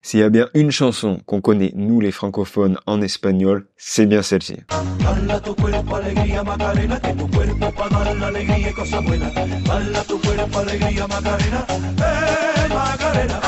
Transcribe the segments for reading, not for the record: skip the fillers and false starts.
S'il y a bien une chanson qu'on connaît, nous les francophones, en espagnol, c'est bien celle-ci. Dala tu cuerpo alegría Macarena, que tu cuerpo pa' dar la alegría y cosas buenas. Dala tu cuerpo alegría Macarena, Macarena.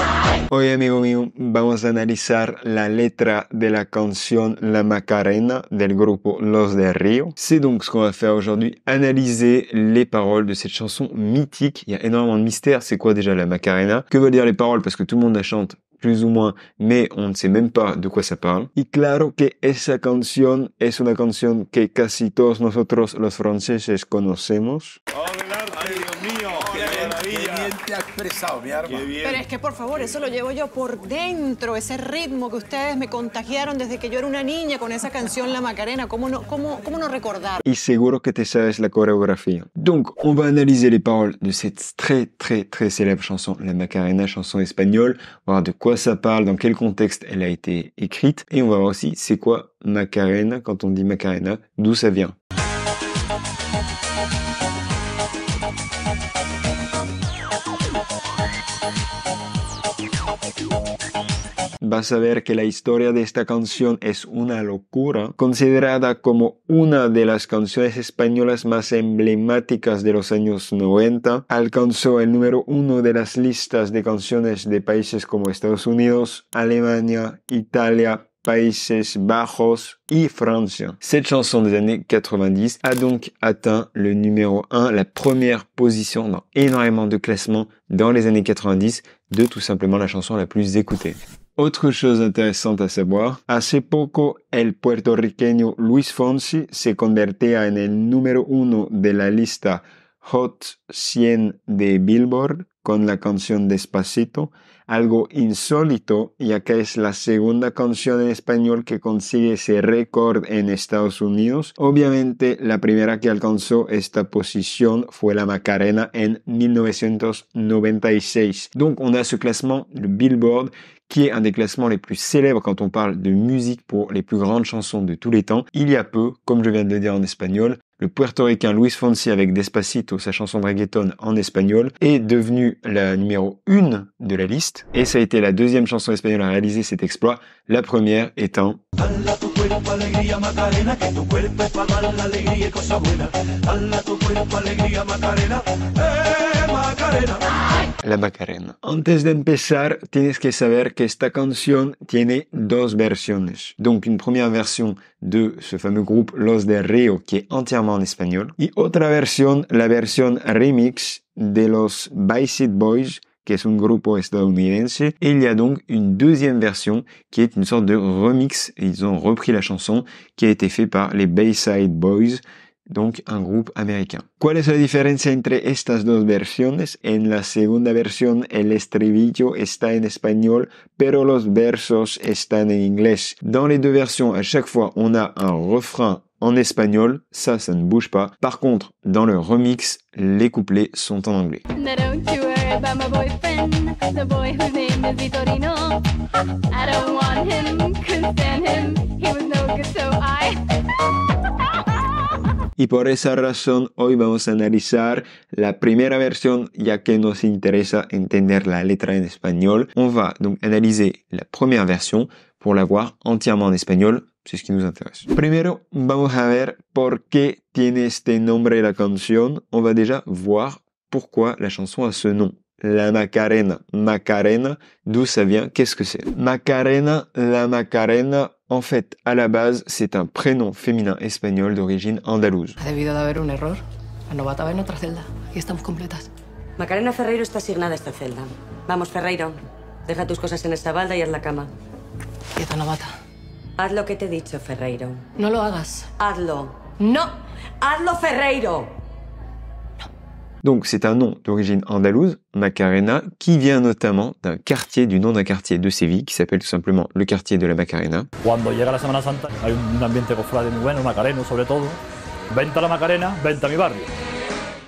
Hoy, amigo mío, vamos a analizar la letra de la canción La Macarena del grupo Los del Río. C'est donc ce qu'on va faire aujourd'hui, analyser les paroles de cette chanson mythique. Il y a énormément de mystères. C'est quoi déjà la Macarena? Que veulent dire les paroles? Parce que tout le monde la chante plus ou moins, mais on ne sait même pas de quoi ça parle. Y claro que esa canción es una canción que casi todos nosotros los franceses conocemos. Ay, Dios mío, qué maravilla. Qué bien te ha expresado, mi arma. Qué bien. Pero es que, por favor, eso lo llevo yo por dentro, ese ritmo que ustedes me contagiaron desde que yo era una niña con esa canción La Macarena. ¿Cómo no recordar? Y seguro que te sabes la chorégraphie. Donc, on va analyser les paroles de cette très célèbre chanson, La Macarena, chanson espagnole, voir de quoi ça parle, dans quel contexte elle a été écrite, et on va voir aussi c'est quoi Macarena, quand on dit Macarena, d'où ça vient. Vas a ver que la historia de esta canción es una locura, considerada como una de las canciones españolas más emblemáticas de los años 90. Alcanzó el número 1 de las listas de canciones de países como Estados Unidos, Alemania, Italia, Países Bajos y Francia. Cette chanson des années 90 a donc atteint le numéro 1, la première position dans énormément de classements dans les années 90 de tout simplement la chanson la plus écoutée. Autre chose intéressante a saber, hace poco el puertorriqueño Luis Fonsi se convertía en el número 1 de la lista Hot 100 de Billboard con la canción Despacito, algo insólito ya que es la segunda canción en español que consigue ese récord en Estados Unidos. Obviamente la primera que alcanzó esta posición fue la Macarena en 1996. Donc on a ce classement, le Billboard, qui est un des classements les plus célèbres quand on parle de musique pour les plus grandes chansons de tous les temps. Il y a peu, comme je viens de le dire en espagnol, le puertoricain Luis Fonsi avec Despacito, sa chanson de reggaeton en espagnol, est devenu la numéro 1 de la liste. Et ça a été la deuxième chanson espagnole à réaliser cet exploit, la première étant... Dala tu cuerpo alegría Macarena, que tu cuerpo pa' dar la alegría y cosas buenas. Dala tu cuerpo alegría Macarena, Macarena. La Macarena. Antes de empezar, tienes que saber que esta canción tiene dos versiones. Donc, une première version de ce fameux groupe Los del Río, qui est entièrement en espagnol. Y otra versión, la versión remix de los Backstreet Boys, qui est un grupo estadounidense. Et il y a donc une deuxième version qui est une sorte de remix. Et ils ont repris la chanson qui a été faite par les Bayside Boys, donc un groupe américain. ¿Cuál es la diferencia entre estas dos versiones? En la segunda versión el estribillo está en español, pero los versos están en inglés. Dans les deux versions, à chaque fois, on a un refrain en espagnol, ça ne bouge pas. Par contre, dans le remix, les couplets sont en anglais. Now don't you worry about my boyfriend, the boy whose name is Vitorino. I don't want him, couldn't stand him, he was no good, so Y por esa razón, hoy vamos a analizar la primera versión, ya que nos interesa entender la letra en espagnol. On va donc analyser la première version pour la voir entièrement en espagnol. C'est ce qui nous intéresse. Primero, vamos a ver por qué tiene este nombre la canción. On va déjà voir pourquoi la chanson a ce nom. La Macarena. Macarena, d'où ça vient? Qu'est-ce que c'est? Macarena, la Macarena, en fait, à la base, c'est un prénom féminin espagnol d'origine andalouse. Ha debido de haber un error. La novata va en otra celda. Aquí estamos completas. Macarena Ferreiro está asignada a esta celda. Vamos, Ferreiro. Deja tus cosas en esta balda y haz la cama. Quieta, novata. Haz lo que te he dicho, Ferreiro. No lo hagas. Hazlo. No. ¡Hazlo, Ferreiro! Donc c'est un nom d'origine andalouse, Macarena, qui vient notamment d'un quartier, du nom d'un quartier de Séville, qui s'appelle tout simplement le quartier de la Macarena. Cuando llega la Semana Santa hay un ambiente cofrade muy bueno, macareno sobre todo. Venta la Macarena, venta mi barrio.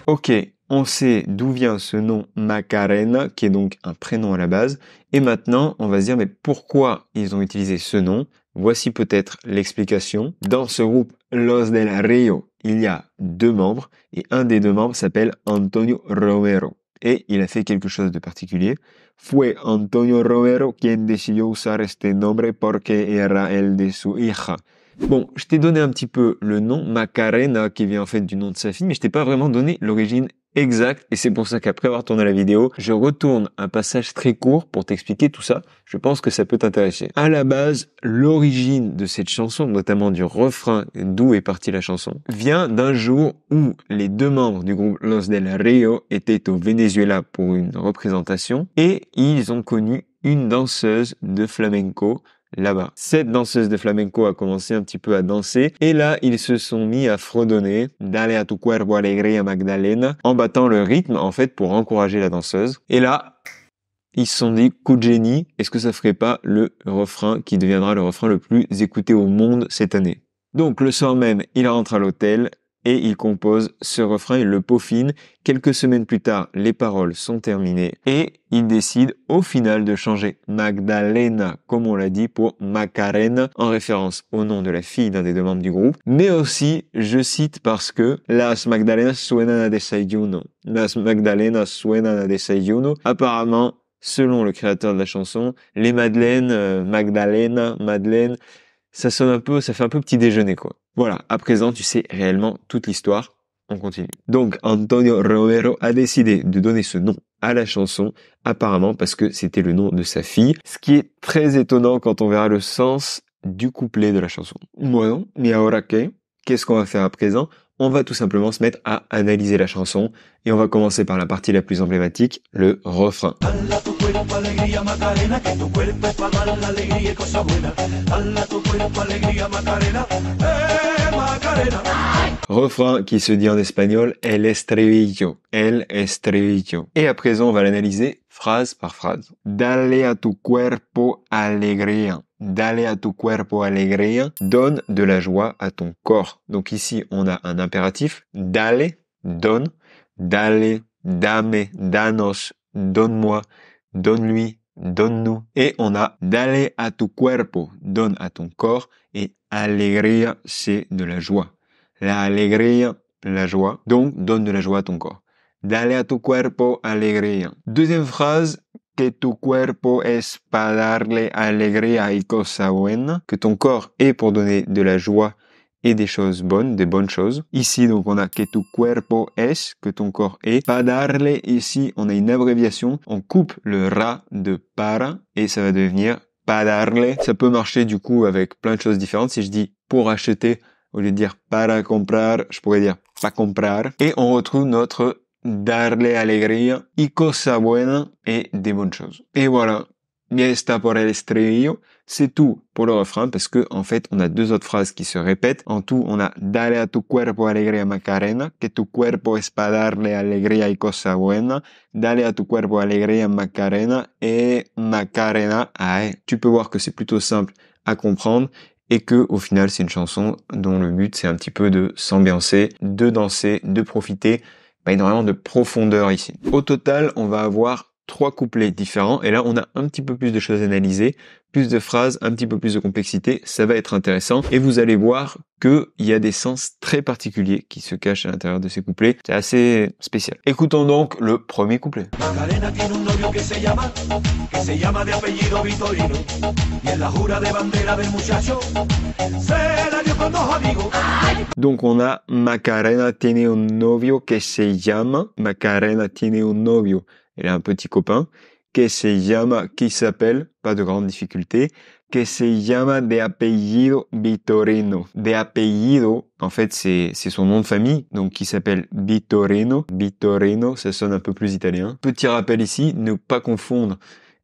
Ok, on sait d'où vient ce nom Macarena, qui est donc un prénom à la base. Et maintenant, on va se dire, mais pourquoi ils ont utilisé ce nom? Voici peut-être l'explication. Dans ce groupe Los del Río, il y a deux membres, et un des deux membres s'appelle Antonio Romero. et il a fait quelque chose de particulier. Fue Antonio Romero quien decidió usar este nombre porque era el de su hija. Bon, je t'ai donné un petit peu le nom, Macarena, qui vient en fait du nom de sa fille, mais je t'ai pas vraiment donné l'origine exacte, et c'est pour ça qu'après avoir tourné la vidéo, je retourne un passage très court pour t'expliquer tout ça. Je pense que ça peut t'intéresser. À la base, l'origine de cette chanson, notamment du refrain d'où est partie la chanson, vient d'un jour où les deux membres du groupe Los del Rio étaient au Venezuela pour une représentation, et ils ont connu une danseuse de flamenco là-bas. Cette danseuse de flamenco a commencé un petit peu à danser et là, ils se sont mis à fredonner Dale a tu cuerpo alegría Magdalena en battant le rythme en fait pour encourager la danseuse. Et là, ils se sont dit, coup de génie, est-ce que ça ferait pas le refrain qui deviendra le refrain le plus écouté au monde cette année? Donc le soir même, il rentre à l'hôtel et il compose ce refrain, il le peaufine. Quelques semaines plus tard, les paroles sont terminées et il décide au final de changer Magdalena, comme on l'a dit, pour Macarena, en référence au nom de la fille d'un des deux membres du groupe. Mais aussi, je cite parce que Las Magdalenas suenan a desayuno. Las Magdalenas suenan a desayuno. Apparemment, selon le créateur de la chanson, les Madeleines, Magdalena, Madeleine, ça sonne un peu, ça fait un peu petit déjeuner, quoi. Voilà, à présent, tu sais réellement toute l'histoire. On continue. Donc, Antonio Romero a décidé de donner ce nom à la chanson, apparemment parce que c'était le nom de sa fille, ce qui est très étonnant quand on verra le sens du couplet de la chanson. Bueno, y ahora qué? Qu'est-ce qu'on va faire à présent? On va tout simplement se mettre à analyser la chanson et on va commencer par la partie la plus emblématique, le refrain. Refrain qui se dit en espagnol el estribillo, el estribillo. Et à présent, on va l'analyser phrase par phrase. Dale a tu cuerpo alegría. Dale a tu cuerpo alegría. Donne de la joie à ton corps. Donc ici, on a un impératif. Dale, donne. Dale, dame, danos, donne-moi, donne-lui, donne-nous. Et on a dale a tu cuerpo, donne à ton corps. Et alegría, c'est de la joie. La alegría, la joie. Donc, donne de la joie à ton corps. Dale a tu cuerpo alegría. Deuxième phrase, que tu cuerpo es para darle alegría y cosa buena. Que ton corps est pour donner de la joie et des choses bonnes, des bonnes choses. Ici, donc, on a que tu cuerpo es, que ton corps est. Para darle, ici, on a une abréviation. On coupe le ra de para et ça va devenir para darle. Ça peut marcher, du coup, avec plein de choses différentes. Si je dis pour acheter, au lieu de dire para comprar, je pourrais dire pa comprar. Et on retrouve notre darle alegría y cosa buena et des bonnes choses. Et voilà. Ya está por el estribillo. C'est tout pour le refrain parce que, en fait, on a deux autres phrases qui se répètent. En tout, on a dale a tu cuerpo alegría Macarena, que tu cuerpo es para darle alegría y cosa buena. Dale a tu cuerpo alegría Macarena et Macarena ae. Tu peux voir que c'est plutôt simple à comprendre et que, au final, c'est une chanson dont le but, c'est un petit peu de s'ambiancer, de danser, de profiter. Pas énormément de profondeur ici. Au total, on va avoir 3 couplets différents et là on a un petit peu plus de choses à analyser, plus de phrases, un petit peu plus de complexité, ça va être intéressant et vous allez voir que il y a des sens très particuliers qui se cachent à l'intérieur de ces couplets, c'est assez spécial. Écoutons donc le premier couplet. Macarena tiene un novio que se llama de apellido Vitorino y en la jura de bandera del muchacho se la dio con 2 amigos. Donc on a Macarena tiene un novio que se llama, Macarena tiene un novio. Elle a un petit copain, que se llama, qui s'appelle, pas de grande difficulté, que se llama de apellido Vitorino. De apellido, en fait, c'est son nom de famille, donc qui s'appelle Vitorino. Vitorino, ça sonne un peu plus italien. Petit rappel ici, ne pas confondre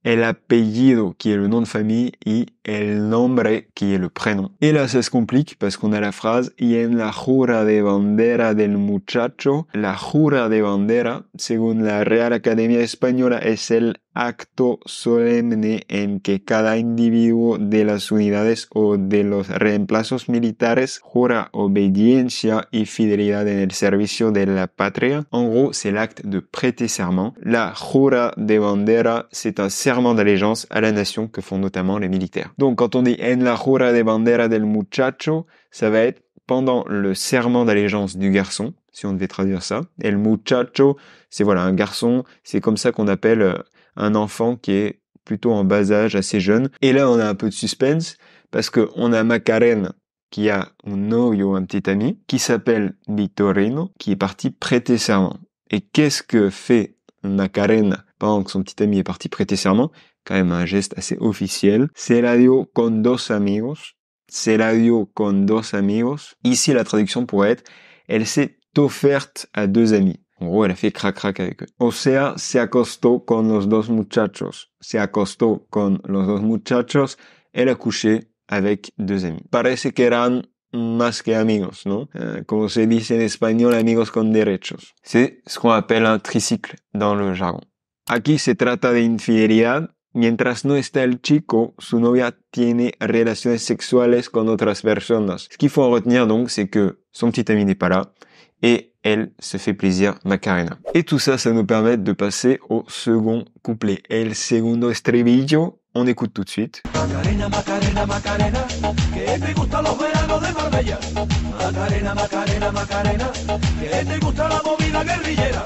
el apellido, qui est le nom de famille, et el nombre, qui est le prénom. Et là, ça se complique parce qu'on a la phrase y en la jura de bandera del muchacho. La jura de bandera, según la Real Academia Española, es el acto solemne en que cada individuo de las unidades o de los reemplazos militares jura obediencia y fidelidad en el servicio de la patria. En gros, c'est l'acte de prêter serment. La jura de bandera, c'est un serment d'allégeance à la nation que font notamment les militaires. Donc, quand on dit en la jura de bandera del muchacho, ça va être pendant le serment d'allégeance du garçon, si on devait traduire ça. El muchacho, c'est voilà, un garçon, c'est comme ça qu'on appelle un enfant qui est plutôt en bas âge, assez jeune. Et là, on a un peu de suspense, parce que on a Macarena, qui a un novio, un petit ami, qui s'appelle Vitorino, qui est parti prêter serment. Et qu'est-ce que fait Macarena pendant que son petit ami est parti prêter serment? Quand même un geste assez officiel. Se la dio con dos amigos. Se la dio con dos amigos. Ici, la traduction pourrait être, elle s'est offerte à deux amis. En gros, elle a fait crac-crac avec eux. O sea, se acostó con los dos muchachos. Se acostó con los dos muchachos. Elle a couché avec deux amis. Parece que eran más que amigos, ¿no? Como se dice en español, amigos con derechos. C'est ce qu'on appelle un tricycle dans le jargon. Aquí se trata de infidelidad. Mientras no está el chico, su novia tiene relaciones sexuales con otras personas. Ce qu'il faut en retenir donc, c'est que son petit ami n'est pas là et elle se fait plaisir, Macarena. Et tout ça, ça nous permet de passer au second couplet. El segundo estribillo, on écoute tout de suite. Macarena, Macarena, Macarena, que te gustan los veranos de Marbella. Macarena, Macarena, Macarena, que te gusta la movida guerrillera.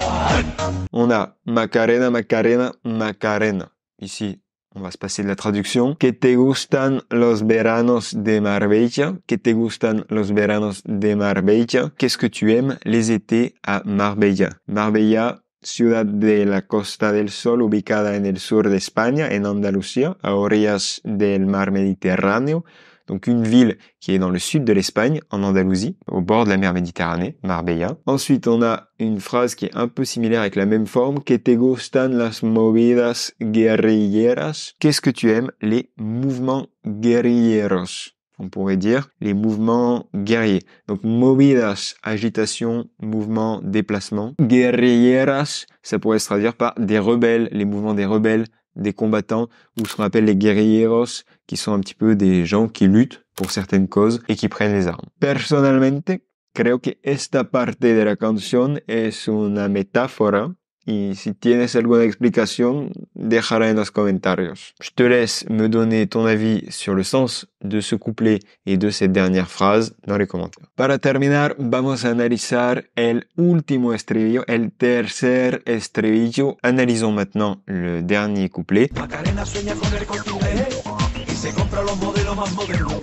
On a Macarena, Macarena, Macarena. Ici, on va se passer de la traduction. Que te gustan los veranos de Marbella? Que te gustan los veranos de Marbella? Qu'est-ce que tu aimes les étés à Marbella? Marbella, ciudad de la Costa del Sol, ubicada en el sur de España, en Andalucía, a orillas del mar Mediterráneo. Donc une ville qui est dans le sud de l'Espagne, en Andalousie, au bord de la mer Méditerranée, Marbella. Ensuite, on a une phrase qui est un peu similaire avec la même forme. Que te gustan las movidas guerrilleras? Qu'est-ce que tu aimes? Les mouvements guerrilleros. On pourrait dire les mouvements guerriers. Donc movidas, agitation, mouvement, déplacement. Guerrilleras, ça pourrait se traduire par des rebelles, les mouvements des rebelles, des combattants, ou ce qu'on appelle les guerrilleros, qui sont un petit peu des gens qui luttent pour certaines causes et qui prennent les armes. Personalmente, creo que esta parte de la canción es una metáfora, y si tienes alguna explicación, déjala en los comentarios. Je te laisse me donner ton avis sur le sens de ce couplet et de cette dernière phrase dans les commentaires. Para terminar, vamos a analizar el último estribillo, el tercer estribillo. Analysons maintenant le dernier couplet. Macarena sueña con el Corte Inglés y se compra los modelos más modernos.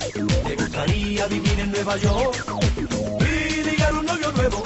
Le gustaría vivir en Nueva York y ligar un novio nuevo.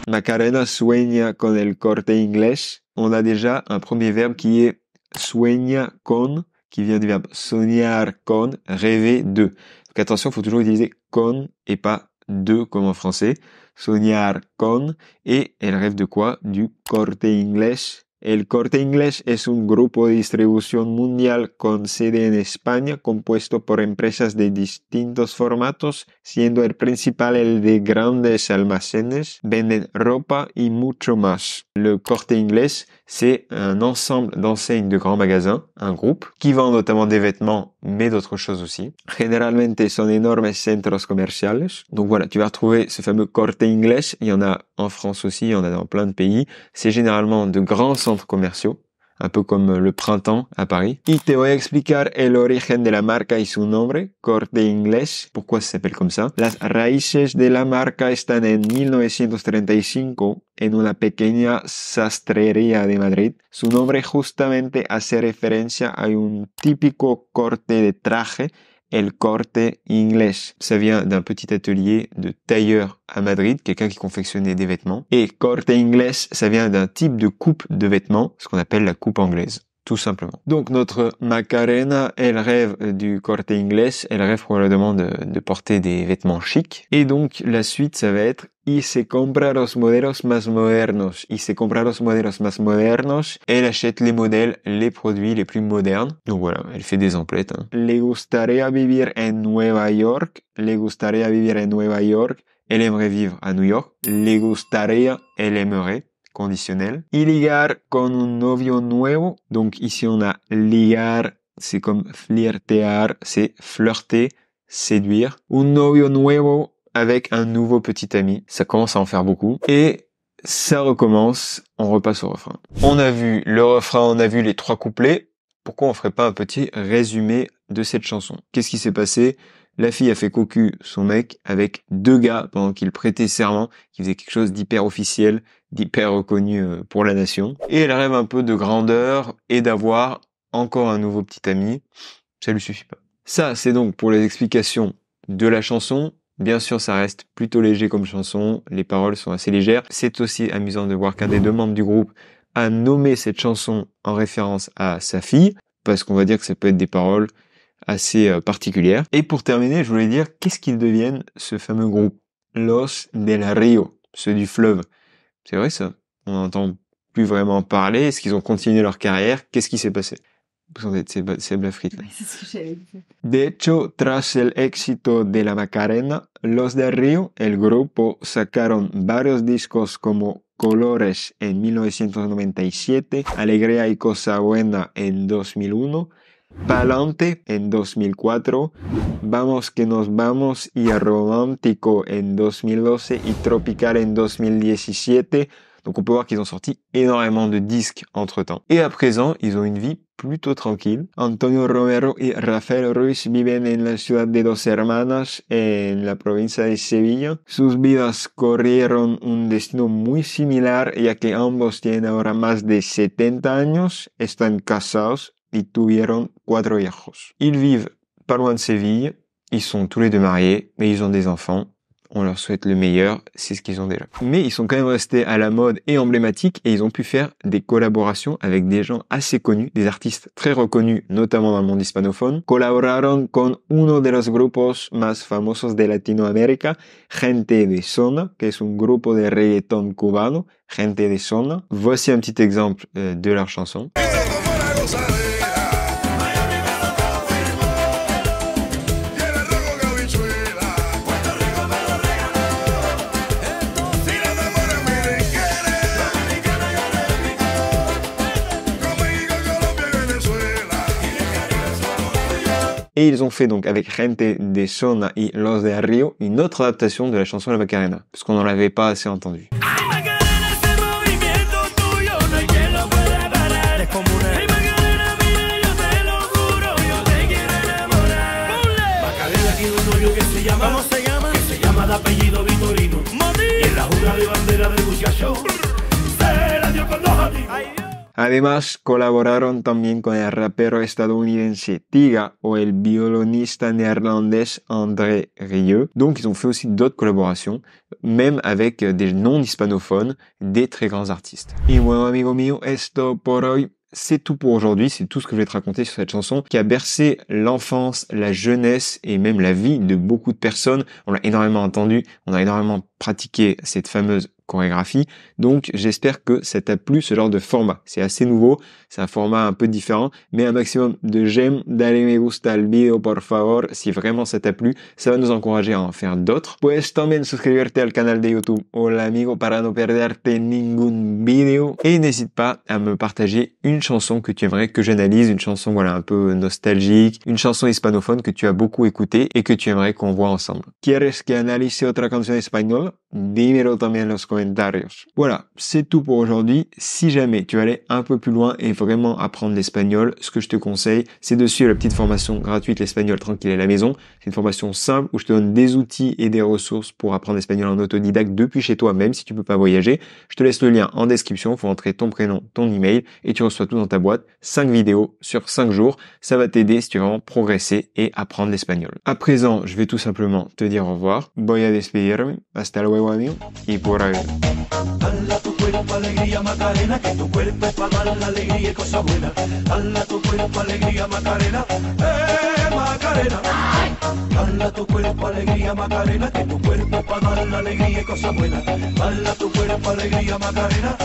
Macarena sueña con el Corte Inglés. On a déjà un premier verbe qui est sueña con, qui vient du verbe soñar con, rêver de. Donc attention, il faut toujours utiliser con et pas de comme en français. Soñar con, et elle rêve de quoi? Du Corte Inglés. El Corte Inglés es un grupo de distribución mundial con sede en España, compuesto por empresas de distintos formatos, siendo el principal el de grandes almacenes, venden ropa y mucho más. Le Corte Inglés, c'est un ensemble d'enseignes de grands magasins, un groupe, qui vend notamment des vêtements, mais d'autres choses aussi. Generalmente son enormes centros comerciales. Donc voilà, tu vas retrouver ce fameux Corte Inglés. Il y en a en France aussi, il y en a dans plein de pays. C'est généralement de grands centres commerciaux, un peu comme le Printemps à Paris. Y te voy a explicar el origen de la marca y su nombre, Corte Inglés. Pourquoi ça s'appelle comme ça? Las raíces de la marca están en 1935 en una pequeña sastrería de Madrid. Su nombre justamente hace referencia a un típico corte de traje, el Corte Inglés. Ça vient d'un petit atelier de tailleur à Madrid, quelqu'un qui confectionnait des vêtements. Et Corte Inglés, ça vient d'un type de coupe de vêtements, ce qu'on appelle la coupe anglaise. Tout simplement. Donc notre Macarena, elle rêve du Corte Inglés, elle rêve probablement de porter des vêtements chics. Et donc la suite, ça va être y se compra los modelos más modernos. Y se compra los modelos más modernos. Elle achète les modèles, les produits les plus modernes. Donc voilà, elle fait des emplettes. Hein. Le gustaría vivir en Nueva York. Le gustaría vivir en Nueva York. Elle aimerait vivre à New York. Le gustaría, elle aimerait. Conditionnel. Y ligar con un novio nuevo. Donc ici on a ligar, c'est comme flirtear, c'est flirter, séduire. Un novio nuevo avec un nouveau petit ami. Ça commence à en faire beaucoup. Et ça recommence, on repasse au refrain. On a vu le refrain, on a vu les trois couplets. Pourquoi on ferait pas un petit résumé de cette chanson? Qu'est-ce qui s'est passé? La fille a fait cocu son mec avec 2 gars pendant qu'il prêtait serment, qui faisait quelque chose d'hyper officiel, d'hyper reconnu pour la nation. Et elle rêve un peu de grandeur et d'avoir encore un nouveau petit ami. Ça lui suffit pas. Ça, c'est donc pour les explications de la chanson. Bien sûr, ça reste plutôt léger comme chanson. Les paroles sont assez légères. C'est aussi amusant de voir qu'un des 2 membres du groupe a nommé cette chanson en référence à sa fille, parce qu'on va dire que ça peut être des paroles assez particulières. Et pour terminer, je voulais dire qu'est-ce qu'ils deviennent, ce fameux groupe, Los del Río, ceux du fleuve. C'est vrai ça, on n'entend plus vraiment parler. Est-ce qu'ils ont continué leur carrière? Qu'est-ce qui s'est passé? C'est la frite. C'est ce que j'avais dit. De hecho, tras el éxito de la Macarena, Los del Río, el grupo, sacaron varios discos como Colores en 1997, Alegría y Cosa Buena en 2001, Pa'lante en 2004, Vamos que nos vamos y Romántico en 2012 y Tropical en 2017. Donc on peut voir qu'ils ont sorti énormément de disques entre-temps. Et à présent, ils ont une vie plutôt tranquille. Antonio Romero y Rafael Ruiz viven en la ciudad de Dos Hermanas, en la provincia de Sevilla. Sus vidas corrieron un destino muy similar, ya que ambos tienen ahora más de 70 años, están casados y tuvieron 4 hijos. Ils vivent pas loin de Séville, ils sont tous les 2 mariés, et ils ont des enfants. On leur souhaite le meilleur, c'est ce qu'ils ont déjà. Mais ils sont quand même restés à la mode et emblématiques et ils ont pu faire des collaborations avec des gens assez connus, des artistes très reconnus, notamment dans le monde hispanophone. Colaboraron con uno de los grupos más famosos de Latinoamérica, Gente de Zona, que es un grupo de reggaetón cubano, Gente de Zona. Voici un petit exemple de leur chanson. Et ils ont fait donc avec Gente de Zona y Los del Río une autre adaptation de la chanson La Macarena, parce qu'on n'en avait pas assez entendu. Además, colaboraron también con el rapero estadounidense Tyga o el violonista néerlandais André Rieu. Donc, ils ont fait aussi d'autres collaborations, même avec des non hispanophones, des très grands artistes. Y bueno, amigo mío, esto por hoy. C'est tout pour aujourd'hui, c'est tout ce que je vais te raconter sur cette chanson qui a bercé l'enfance, la jeunesse et même la vie de beaucoup de personnes. On l'a énormément entendu, on a énormément pratiqué cette fameuse chorégraphie. Donc j'espère que ça t'a plu ce genre de format. C'est assez nouveau, c'est un format un peu différent, mais un maximum de j'aime, dale me gusta al video por favor si vraiment ça t'a plu. Ça va nous encourager à en faire d'autres. Puedes también suscribirte al canal de YouTube Hola Amigo para no perderte ningún video. Et n'hésite pas à me partager une chanson que tu aimerais que j'analyse, une chanson voilà un peu nostalgique, une chanson hispanophone que tu as beaucoup écoutée et que tu aimerais qu'on voit ensemble. ¿Quieres que analice otra canción española? Dímelo también en los comentarios. Voilà, c'est tout pour aujourd'hui. Si jamais tu veux aller un peu plus loin et vraiment apprendre l'espagnol, ce que je te conseille, c'est de suivre la petite formation gratuite l'espagnol tranquille à la maison. C'est une formation simple où je te donne des outils et des ressources pour apprendre l'espagnol en autodidacte depuis chez toi, même si tu peux pas voyager. Je te laisse le lien en description. Il faut entrer ton prénom, ton email et tu reçois tout dans ta boîte. 5 vidéos sur 5 jours. Ça va t'aider si tu veux vraiment progresser et apprendre l'espagnol. À présent, je vais tout simplement te dire au revoir. Voy a despedirme. Hasta luego, amigo. Y por ahí. Dala tu cuerpo alegría Macarena, que tu cuerpo es para dar la alegría y cosa buena. Dala tu cuerpo alegría Macarena, Macarena. Dala tu cuerpo alegría Macarena, que tu cuerpo es para dar la alegría y cosa buena. Dala tu cuerpo alegría Macarena,